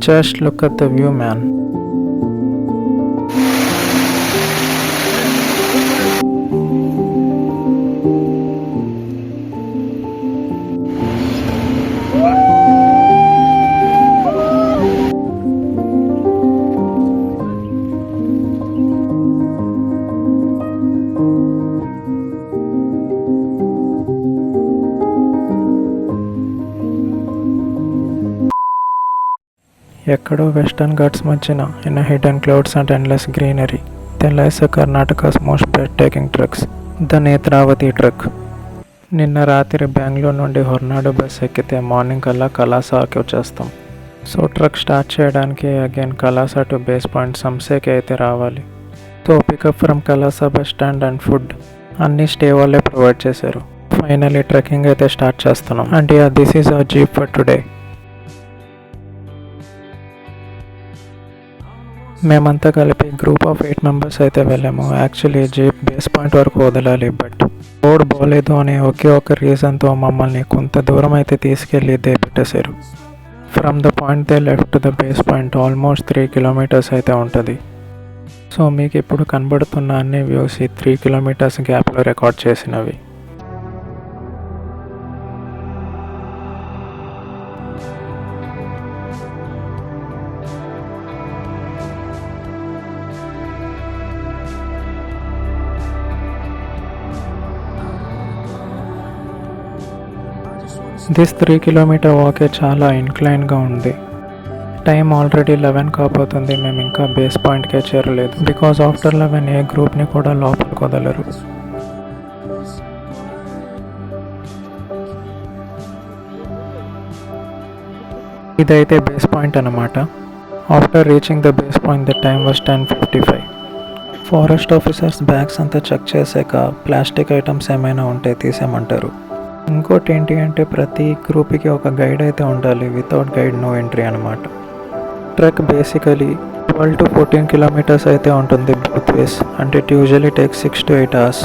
Just look at the view, man. ఎక్కడో Western Ghats మధ్యన in hidden clouds and endless greenery then lies Karnataka's most breathtaking treks the Netravati trek. నిన్న రాత్రి బెంగళూరు నుండి హొర్నాడు bus ఎక్కితే morning కల్లా కలాసాకి వచ్చేస్తాం. సో ట్రక్ స్టార్ట్ చేయడానికి again Kalasa to base point సంసేకి అయితే రావాలి. So pickup from Kalasa bus stand and food అన్నీ స్టే వాళ్ళే ప్రొవైడ్ చేశారు. ఫైనలీ ట్రెక్కింగ్ అయితే స్టార్ట్ చేస్తున్నాం. And yeah, this is our jeep for today. మేమంతా కలిపి గ్రూప్ ఆఫ్ 8 మెంబర్స్ అయితే వెళ్ళాము. యాక్చువల్లీ జీప్ బేస్ పాయింట్ వరకు వదలాలి, బట్ రోడ్ బాగోలేదు అనే ఒకే ఒక రీజన్తో మమ్మల్ని కొంత దూరం అయితే తీసుకెళ్ళి పెట్టేశారు. From the point they left to the base point almost 3 kilometres అయితే ఉంటుంది. సో మీకు ఇప్పుడు కనబడుతున్న అన్ని వ్యూస్ ఈ 3 కిలోమీటర్స్ గ్యాప్లో రికార్డ్ చేసినవి. దిస్ 3 కిలోమీటర్ వాకే చాలా ఇన్క్లైన్గా ఉంది. టైం ఆల్రెడీ 11 కాబోతుంది. మేము ఇంకా బేస్ పాయింట్కే చేరలేదు. బికాజ్ ఆఫ్టర్ 11 ఏ గ్రూప్ని కూడా లోపలికి వదలరు. ఇదైతే బేస్ పాయింట్ అన్నమాట. After reaching the base point the time was 10:55. Forest officers bags అంతా చెక్ చేశాక ప్లాస్టిక్ ఐటమ్స్ ఏమైనా ఉంటే తీసేయమంటారు. ఇంకోటి ఏంటి అంటే ప్రతి గ్రూప్కి ఒక గైడ్ అయితే ఉండాలి. వితౌట్ గైడ్ నో ఎంట్రీ అనమాట. ట్రెక్ బేసికలీ 12 to 14 కిలోమీటర్స్ అయితే ఉంటుంది both ways. And it usually takes 6 to 8 hours.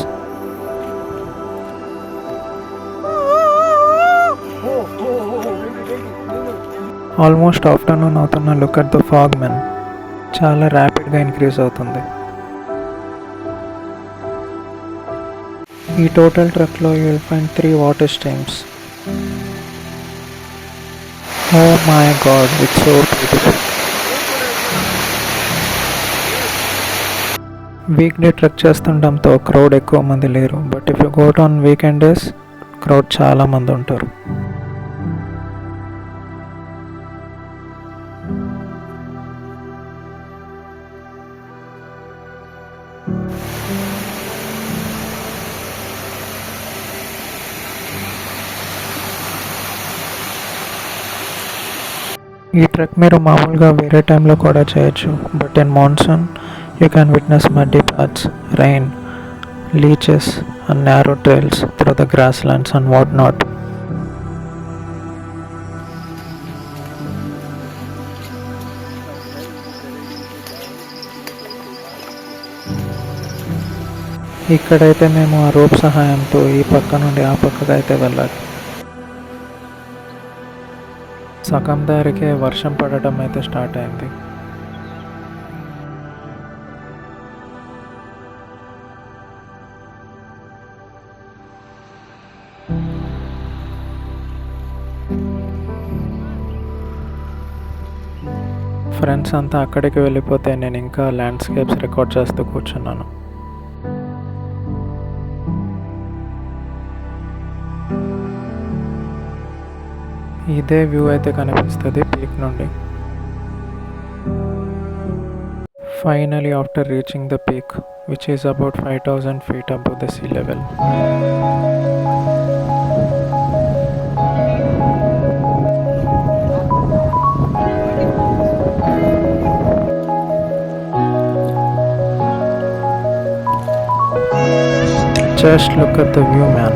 Almost afternoon అవుతున్న look at the fog man చాలా ర్యాపిడ్గా ఇంక్రీజ్ అవుతుంది. ఈ టోటల్ ట్రక్లో you will find 3 water streams. Oh my God, it's so beautiful. Weekday trek చేస్తుండడంతో crowd ఎక్కువ మంది లేరు. But if you go on weekend days crowd చాలా మంది ఉంటారు. ఈ ట్రెక్ మీరు మామూలుగా వేరే టైంలో కూడా చేయొచ్చు. But in monsoon you can witness muddy paths, rain, leeches and narrow trails through the grasslands and what not. ఇక్కడైతే మేము ఆ రోప్ సహాయంతో ఈ పక్క నుండి ఆ పక్కకు అయితే వెళ్ళాలి. సగం దారికే వర్షం పడటం అయితే స్టార్ట్ అయింది. ఫ్రెండ్స్ అంతా అక్కడికి వెళ్ళిపోతే నేను ఇంకా ల్యాండ్స్కేప్స్ రికార్డ్ చేస్తూ కూర్చున్నాను. ఇదే వ్యూ అయితే కనిపిస్తుంది పీక్ నుండి. Finally after reaching the peak which is about 5,000 feet above the sea level. Just look at the view, man.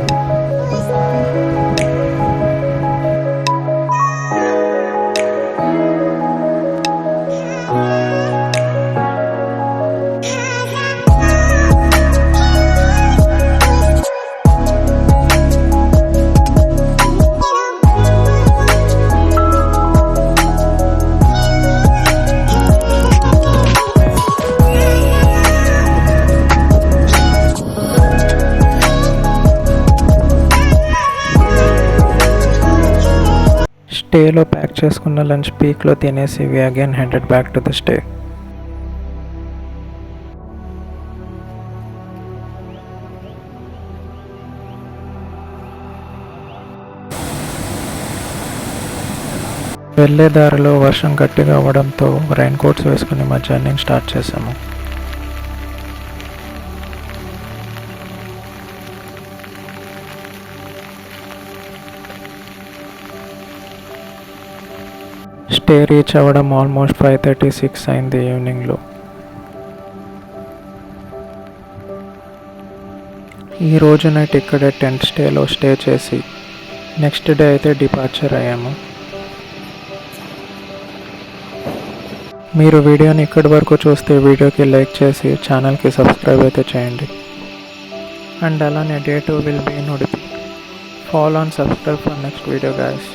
స్టేలో ప్యాక్ చేసుకున్న లంచ్ పీక్లో తినేసి we again headed back to the stay. వెళ్ళే దారిలో వర్షం గట్టిగా అవ్వడంతో రైన్ కోట్స్ వేసుకుని మా జర్నీని స్టార్ట్ చేసాము. స్టే రీచ్ అవ్వడం ఆల్మోస్ట్ 5:36 అయింది ఈవినింగ్లో. ఈ రోజు నైట్ ఇక్కడే టెంట్ స్టేలో స్టే చేసి నెక్స్ట్ డే అయితే డిపార్చర్ అయ్యాము. మీరు వీడియోని ఇక్కడి వరకు చూస్తే వీడియోకి లైక్ చేసి ఛానల్కి సబ్స్క్రైబ్ అయితే చేయండి. అండ్ అలానే Day 2 will be in Udupi. Follow and subscribe for next video guys.